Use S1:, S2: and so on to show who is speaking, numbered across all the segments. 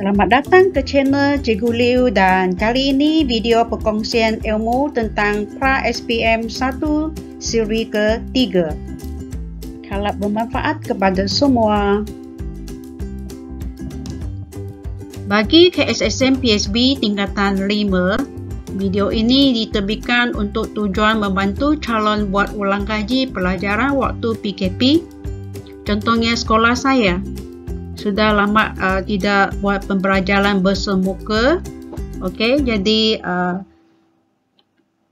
S1: Selamat datang ke channel Cikgu Liu, dan kali ini video perkongsian ilmu tentang pra-SPM 1 siri ke-3. Harap bermanfaat kepada semua. Bagi KSSM PSB tingkatan 5, video ini diterbitkan untuk tujuan membantu calon buat ulang kaji pelajaran waktu PKP. Contohnya sekolah saya sudah lama tidak buat pembelajaran bersemuka. Okey, jadi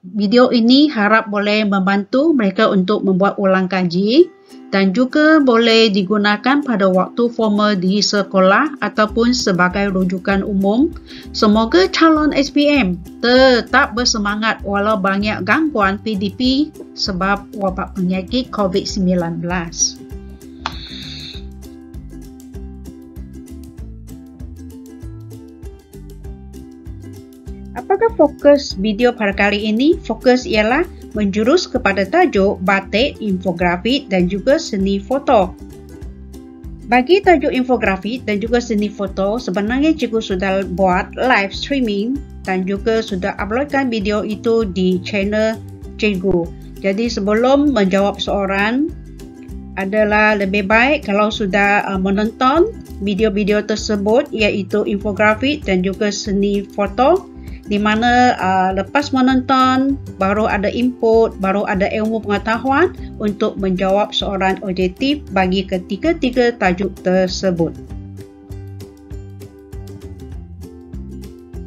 S1: video ini harap boleh membantu mereka untuk membuat ulang kaji dan juga boleh digunakan pada waktu formal di sekolah ataupun sebagai rujukan umum. Semoga calon SPM tetap bersemangat walau banyak gangguan PDP sebab wabak penyakit COVID-19. Apakah fokus video pada kali ini? Fokus ialah menjurus kepada tajuk batik, infografik dan juga seni foto. Bagi tajuk infografik dan juga seni foto, sebenarnya cikgu sudah buat live streaming dan juga sudah uploadkan video itu di channel cikgu. Jadi sebelum menjawab soalan, adalah lebih baik kalau sudah menonton video-video tersebut, iaitu infografik dan juga seni foto, di mana lepas menonton baru ada input, baru ada ilmu pengetahuan untuk menjawab soalan objektif bagi ketiga-tiga tajuk tersebut.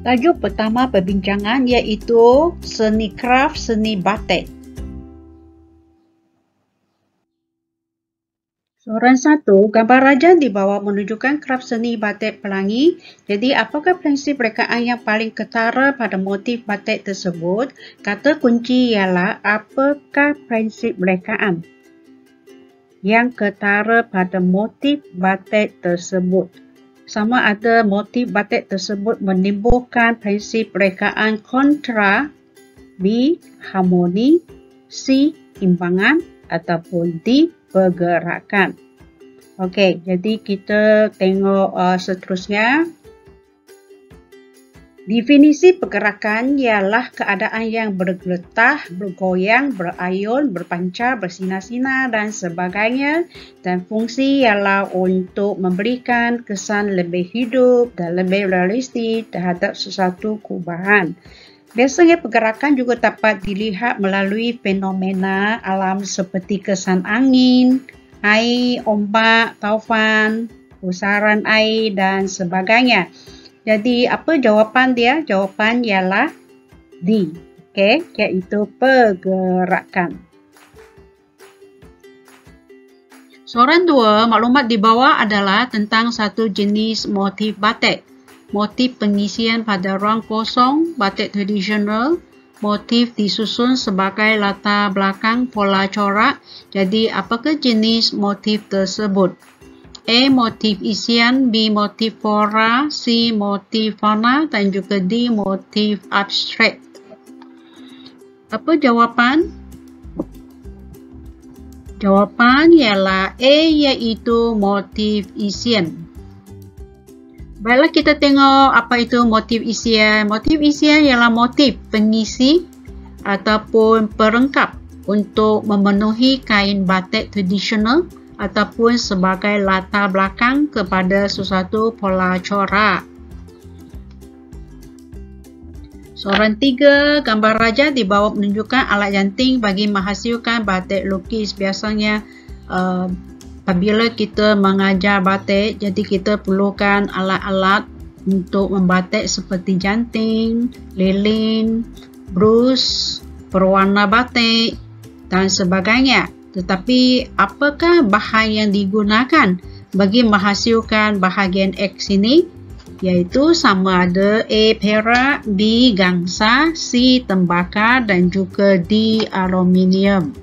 S1: Tajuk pertama perbincangan iaitu seni kraft, seni batik. Soalan 1, gambar rajah di bawah menunjukkan kraft seni batik pelangi. Jadi, apakah prinsip rekaan yang paling ketara pada motif batik tersebut? Kata kunci ialah apakah prinsip rekaan yang ketara pada motif batik tersebut. Sama ada motif batik tersebut menimbulkan prinsip rekaan kontra, B, harmoni, C, imbangan ataupun D, pergerakan. Okey, jadi kita tengok seterusnya. Definisi pergerakan ialah keadaan yang bergeletah, bergoyang, berayun, berpancar, bersinar-sinar dan sebagainya, dan fungsi ialah untuk memberikan kesan lebih hidup dan lebih realistik terhadap sesuatu kubahan. Biasanya pergerakan juga dapat dilihat melalui fenomena alam seperti kesan angin, air, ombak, taufan, pusaran air dan sebagainya. Jadi apa jawapan dia? Jawapan ialah D. Okey, iaitu pergerakan. Soalan 2, maklumat di bawah adalah tentang satu jenis motif batik. Motif pengisian pada ruang kosong, batik tradisional, motif disusun sebagai latar belakang pola corak. Jadi, apakah jenis motif tersebut? A. Motif isian, B. Motif flora, C. Motif fauna dan juga D. Motif abstrak. Apa jawapan? Jawapan ialah A, iaitu motif isian. Baiklah, kita tengok apa itu motif isian. Motif isian ialah motif pengisi ataupun perengkap untuk memenuhi kain batik tradisional ataupun sebagai latar belakang kepada sesuatu pola corak. Soalan 3, gambar rajah di bawah menunjukkan alat janting bagi menghasilkan batik lukis. Biasanya apabila kita mengajar batik, jadi kita perlukan alat-alat untuk membatik seperti janting, lilin, brus, pewarna batik dan sebagainya. Tetapi apakah bahan yang digunakan bagi menghasilkan bahagian X ini? Iaitu sama ada A. perak, B. gangsa, C. tembakar dan juga D. aluminium.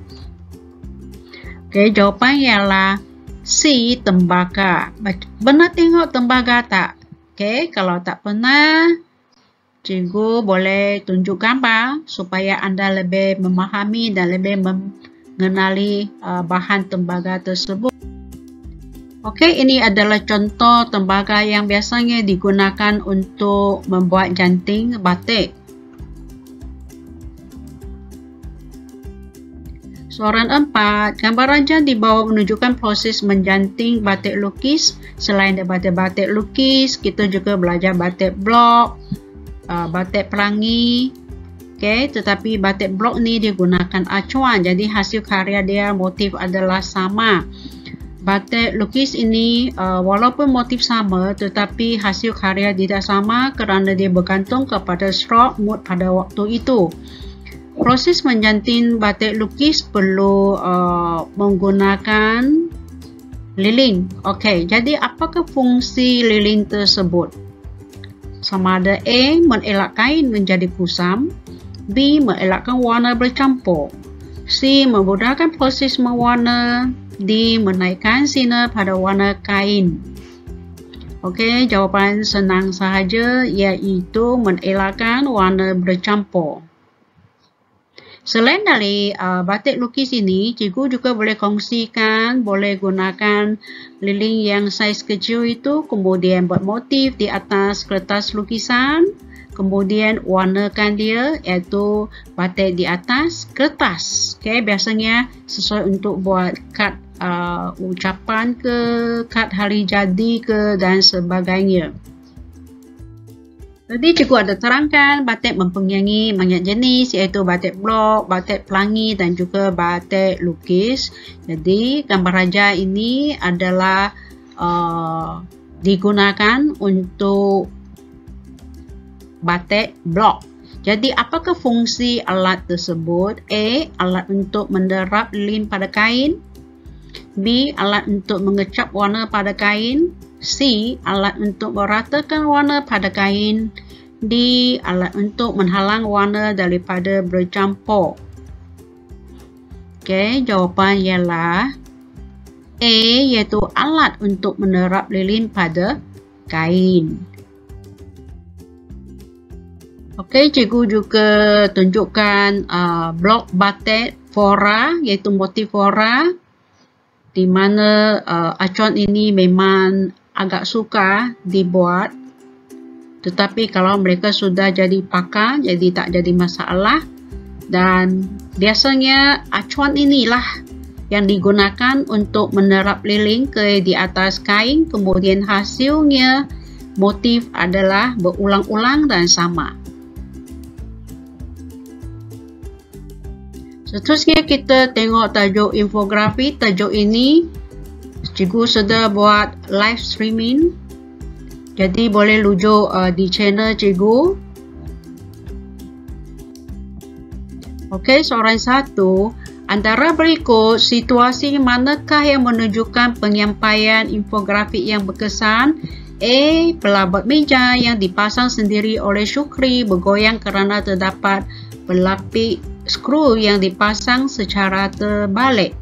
S1: Okey, jawapan ialah C. tembakar. Benar tengok tembakar tak? Okey, kalau tak pernah, cikgu boleh tunjuk gambar supaya anda lebih memahami dan lebih mengenali bahan tembaga tersebut. Okey, ini adalah contoh tembaga yang biasanya digunakan untuk membuat janting batik. Soalan 4. Gambar ranjang di bawah menunjukkan proses menjanting batik lukis. Selain daripada batik lukis, kita juga belajar batik blok, batik pelangi. Okay, tetapi batik blok ni dia gunakan acuan, jadi hasil karya dia motif adalah sama. Batik lukis ini walaupun motif sama tetapi hasil karya tidak sama kerana dia bergantung kepada stroke mood pada waktu itu. Proses menjanting batik lukis perlu menggunakan lilin. Okey, jadi apakah fungsi lilin tersebut? Sama ada A. mengelak kain menjadi kusam, B. mengelakkan warna bercampur, C. memudahkan proses mewarna, D. menaikkan sinar pada warna kain. Okey, jawapan senang sahaja iaitu mengelakkan warna bercampur. Selain dari batik lukis ini, cikgu juga boleh kongsikan, boleh gunakan lilin yang saiz kecil itu, kemudian buat motif di atas kertas lukisan, kemudian warnakan dia iaitu batik di atas kertas. Okay, biasanya sesuai untuk buat kad ucapan ke, kad hari jadi ke dan sebagainya. Tadi cikgu ada terangkan batik mempunyai banyak jenis iaitu batik blok, batik pelangi dan juga batik lukis. Jadi gambar raja ini adalah digunakan untuk batik blok. Jadi apakah fungsi alat tersebut? A. Alat untuk menderap lilin pada kain, B. Alat untuk mengecap warna pada kain, C. Alat untuk meratakan warna pada kain, D. Alat untuk menghalang warna daripada bercampur. Okey, jawapan ialah A, iaitu alat untuk menerap lilin pada kain. Okey, cikgu juga tunjukkan blok batik fora, iaitu motif fora, di mana acuan ini memang agak sukar dibuat, tetapi kalau mereka sudah jadi pakar, jadi tak jadi masalah. Dan biasanya acuan inilah yang digunakan untuk menerap lilin ke di atas kain, kemudian hasilnya motif adalah berulang-ulang dan sama. Seterusnya kita tengok tajuk infografi. Tajuk ini cikgu sudah buat live streaming, jadi boleh lujuk di channel cikgu. Okey, soalan 1. Antara berikut, situasi manakah yang menunjukkan penyampaian infografik yang berkesan? A. Pelabot meja yang dipasang sendiri oleh Syukri bergoyang kerana terdapat pelapik skru yang dipasang secara terbalik.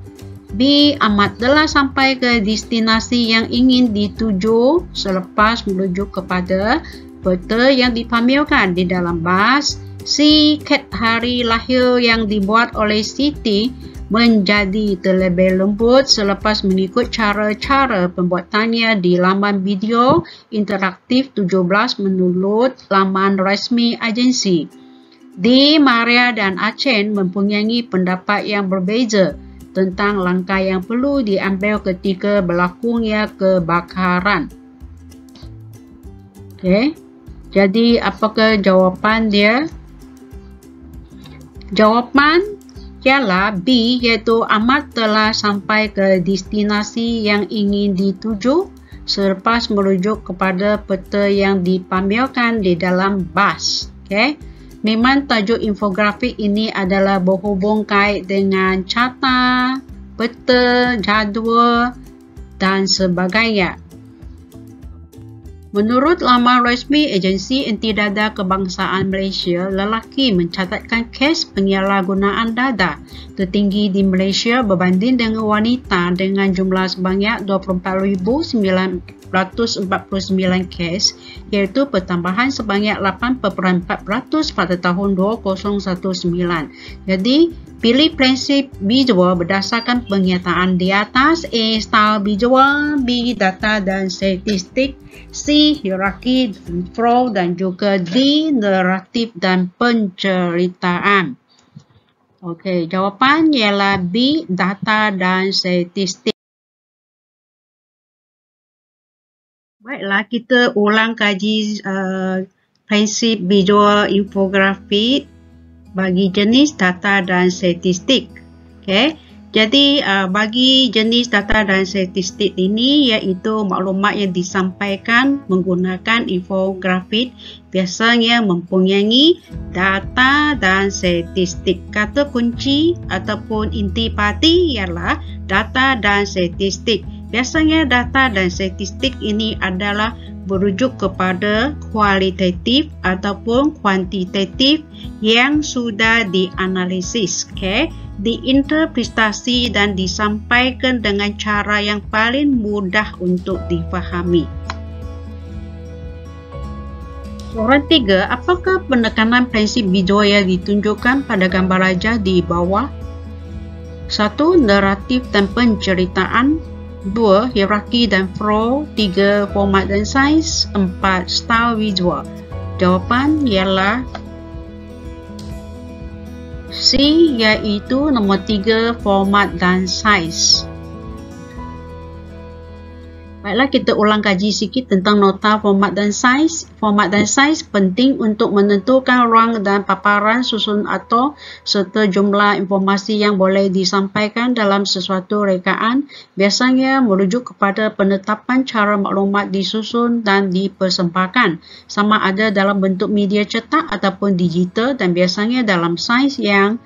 S1: B. Ahmad telah sampai ke destinasi yang ingin dituju selepas merujuk kepada peta yang dipamerkan di dalam bas. C. Kad hari lahir yang dibuat oleh Siti menjadi terlebih lembut selepas mengikut cara-cara pembuatannya di laman video interaktif 17 menurut laman rasmi agensi. D. Maria dan Acen mempunyai pendapat yang berbeza tentang langkah yang perlu diambil ketika berlakunya kebakaran. Okey, jadi apakah jawapan dia? Jawapan ialah B, iaitu Ahmad telah sampai ke destinasi yang ingin dituju selepas merujuk kepada peta yang dipamerkan di dalam bas. Okey, memang tajuk infografik ini adalah berhubung kait dengan carta, peta, jadual dan sebagainya. Menurut laman resmi Agensi Intidada Kebangsaan Malaysia, lelaki mencatatkan kes penyalahgunaan dada tertinggi di Malaysia berbanding dengan wanita dengan jumlah sebanyak 24,949 kes, iaitu pertambahan sebanyak 8.4% pada tahun 2019. Jadi, pilih prinsip visual berdasarkan pernyataan di atas. A. Style visual, B. Data dan statistik, C. Hierarki dan flow, dan juga D. Naratif dan penceritaan. Okey, jawapan ialah B. Data dan statistik. Baiklah, kita ulang kaji prinsip visual infografik bagi jenis data dan statistik. Okay. Jadi bagi jenis data dan statistik ini iaitu maklumat yang disampaikan menggunakan infografik biasanya mempunyai data dan statistik. Kata kunci ataupun intipati ialah data dan statistik. Biasanya data dan statistik ini adalah berujuk kepada kualitatif ataupun kuantitatif yang sudah dianalisis, diinterpretasi dan disampaikan dengan cara yang paling mudah untuk difahami. Soalan 3, apakah penekanan prinsip visual yang ditunjukkan pada gambar rajah di bawah? 1. Naratif dan penceritaan. 2. Hierarki dan flow. 3. Format dan saiz. 4. Style visual. Jawapan ialah C, iaitu nombor 3, format dan saiz. Baiklah, kita ulang kaji sikit tentang nota format dan saiz. Format dan saiz penting untuk menentukan ruang dan paparan susun atau serta jumlah informasi yang boleh disampaikan dalam sesuatu rekaan. Biasanya merujuk kepada penetapan cara maklumat disusun dan dipersembahkan, sama ada dalam bentuk media cetak ataupun digital, dan biasanya dalam saiz yang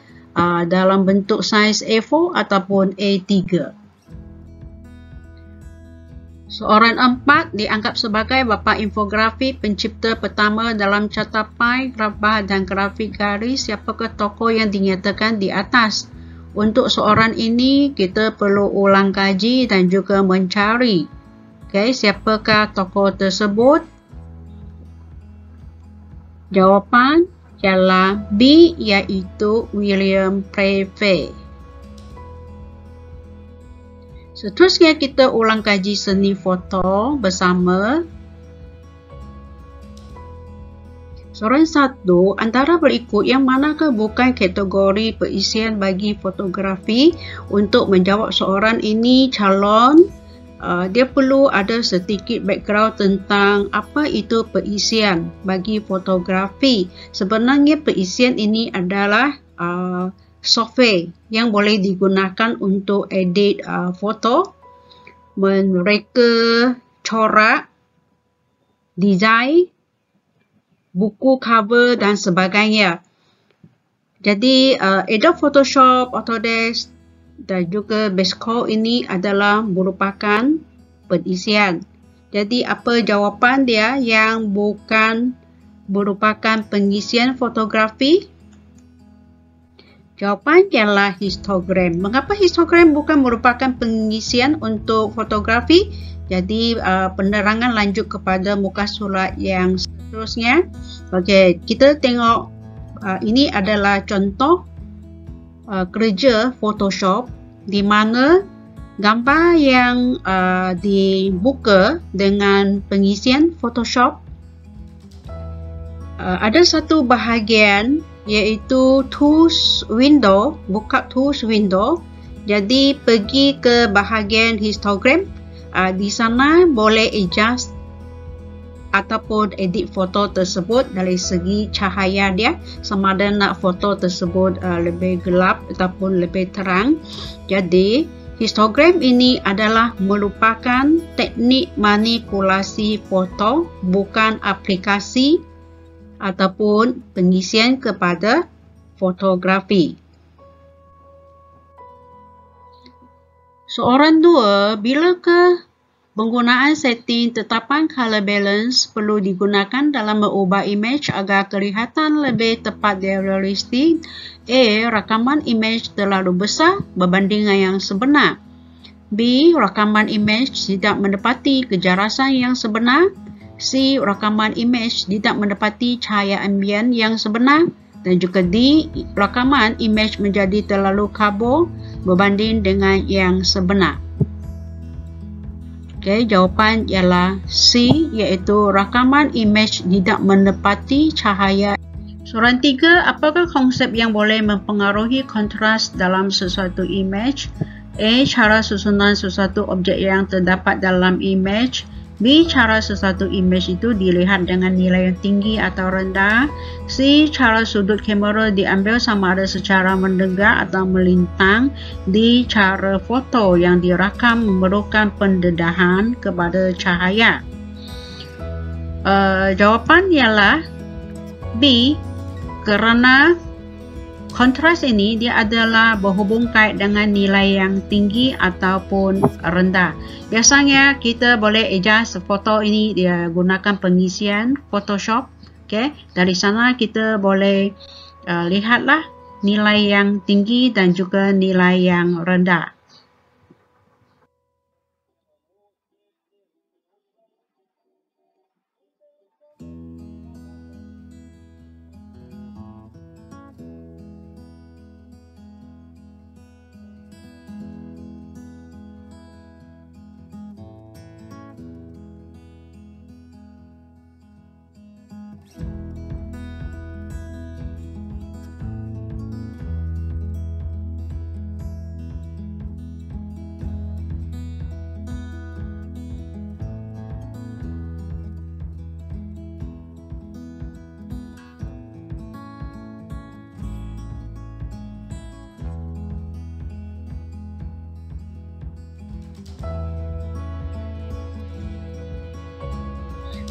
S1: dalam bentuk saiz A4 ataupun A3. Soalan 4 dianggap sebagai bapa infografik pencipta pertama dalam carta pie, grafik dan grafik garis. Siapakah tokoh yang dinyatakan di atas? Untuk soalan ini kita perlu ulang kaji dan juga mencari. Siapakah tokoh tersebut? Jawapan ialah B, iaitu William Playfair. Seterusnya kita ulang kaji seni foto bersama. Soalan 1, antara berikut yang manakah bukan kategori perisian bagi fotografi? Untuk menjawab soalan ini, calon dia perlu ada sedikit background tentang apa itu perisian bagi fotografi. Sebenarnya perisian ini adalah software yang boleh digunakan untuk edit foto, mereka corak, desain, buku cover dan sebagainya. Jadi Adobe Photoshop, Autodesk dan juga Basecamp ini adalah merupakan perisian. Jadi apa jawapan dia yang bukan merupakan pengisian fotografi? Jawapan ialah histogram. Mengapa histogram bukan merupakan pengisian untuk fotografi? Jadi penerangan lanjut kepada muka surat yang seterusnya. Okey, kita tengok ini adalah contoh kerja Photoshop di mana gambar yang dibuka dengan pengisian Photoshop ada satu bahagian iaitu tools window, buka tools window. Jadi pergi ke bahagian histogram. Di sana boleh adjust ataupun edit foto tersebut dari segi cahaya dia, sama ada nak foto tersebut lebih gelap ataupun lebih terang. Jadi histogram ini adalah merupakan teknik manipulasi foto, bukan aplikasi ataupun pengisian kepada fotografi. Soalan 2, bilakah penggunaan setting tetapan color balance perlu digunakan dalam mengubah imej agar kelihatan lebih tepat dan realistik? A. Rakaman imej terlalu besar berbanding dengan yang sebenar. B. Rakaman imej tidak mendapati kejelasan yang sebenar. C. Rakaman imej tidak mendapati cahaya ambien yang sebenar. Dan juga D. Rakaman imej menjadi terlalu kabur berbanding dengan yang sebenar. Okay, jawapan ialah C, iaitu rakaman imej tidak menepati cahaya. Soalan 3, apakah konsep yang boleh mempengaruhi kontras dalam sesuatu imej? A. Cara susunan sesuatu objek yang terdapat dalam imej. B. Cara sesuatu imej itu dilihat dengan nilai yang tinggi atau rendah. C. Cara sudut kamera diambil sama ada secara mendegar atau melintang. D. Cara foto yang dirakam memerlukan pendedahan kepada cahaya. Jawapan ialah B, kerana kontras ini dia adalah berhubung kait dengan nilai yang tinggi ataupun rendah. Biasanya kita boleh adjust foto ini dia gunakan pengisian Photoshop. Okay. Dari sana kita boleh lihatlah nilai yang tinggi dan juga nilai yang rendah.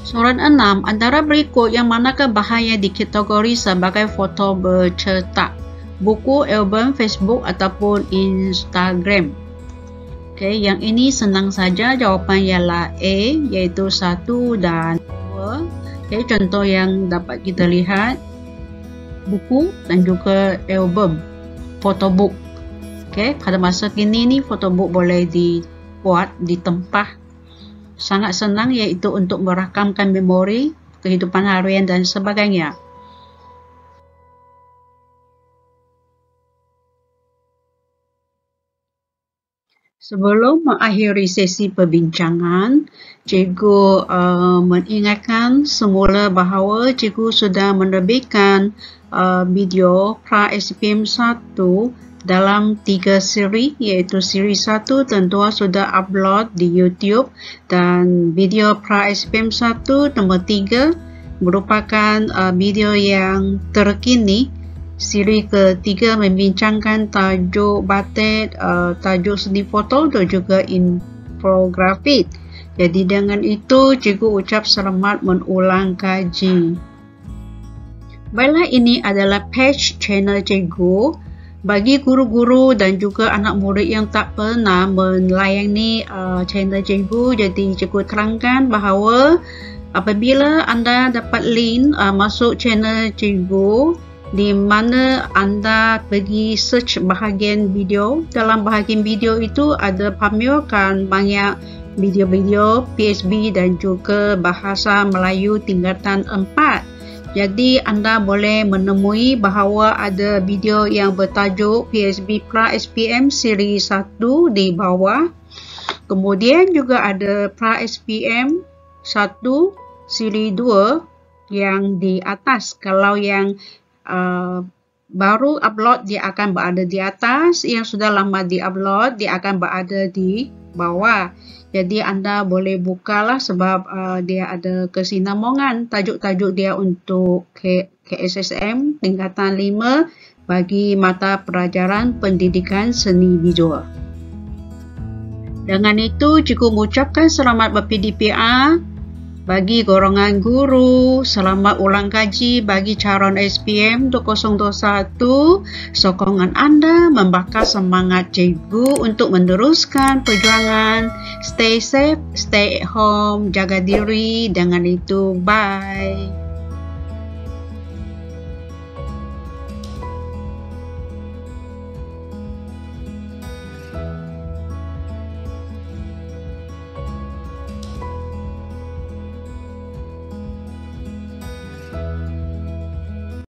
S1: Soalan 6, antara berikut yang manakah bahaya dikategori sebagai foto bercetak? Buku, album, Facebook ataupun Instagram? Okay, yang ini senang saja, jawapan ialah A, iaitu 1 dan 2. Okay, contoh yang dapat kita lihat, buku dan juga album, photobook. Okay, pada masa kini ni photobook boleh dibuat, ditempah. Sangat senang iaitu untuk merakamkan memori, kehidupan harian dan sebagainya. Sebelum mengakhiri sesi perbincangan, cikgu mengingatkan semula bahawa cikgu sudah menerbitkan video pra-SPM 1 dalam 3 siri, iaitu siri 1 tentu sudah upload di YouTube dan video pra-SPM 1 nombor 3 merupakan video yang terkini. Siri ketiga membincangkan tajuk batik, tajuk seni foto dan juga infografik. Jadi dengan itu cikgu ucap selamat mengulang kaji. Baiklah, ini adalah page channel cikgu. Bagi guru-guru dan juga anak murid yang tak pernah melayani channel cikgu, jadi cikgu terangkan bahawa apabila anda dapat link masuk channel cikgu, di mana anda pergi search bahagian video, dalam bahagian video itu ada pamerkan banyak video-video PSB dan juga bahasa Melayu tingkatan 4. Jadi anda boleh menemui bahawa ada video yang bertajuk PSB pra-SPM siri 1 di bawah. Kemudian juga ada pra-SPM 1 siri 2 yang di atas. Kalau yang baru upload dia akan berada di atas, yang sudah lama di upload dia akan berada di bawah. Jadi anda boleh bukalah sebab dia ada kesinambungan tajuk-tajuk dia untuk KSSM tingkatan 5 bagi mata pelajaran pendidikan seni visual. Dengan itu cikgu mengucapkan selamat ber-PDPR Bagi golongan guru, selamat ulang kaji bagi calon SPM 2021. Sokongan Anda membakar semangat cikgu untuk meneruskan perjuangan. Stay safe, stay at home, jaga diri. Dengan itu, bye.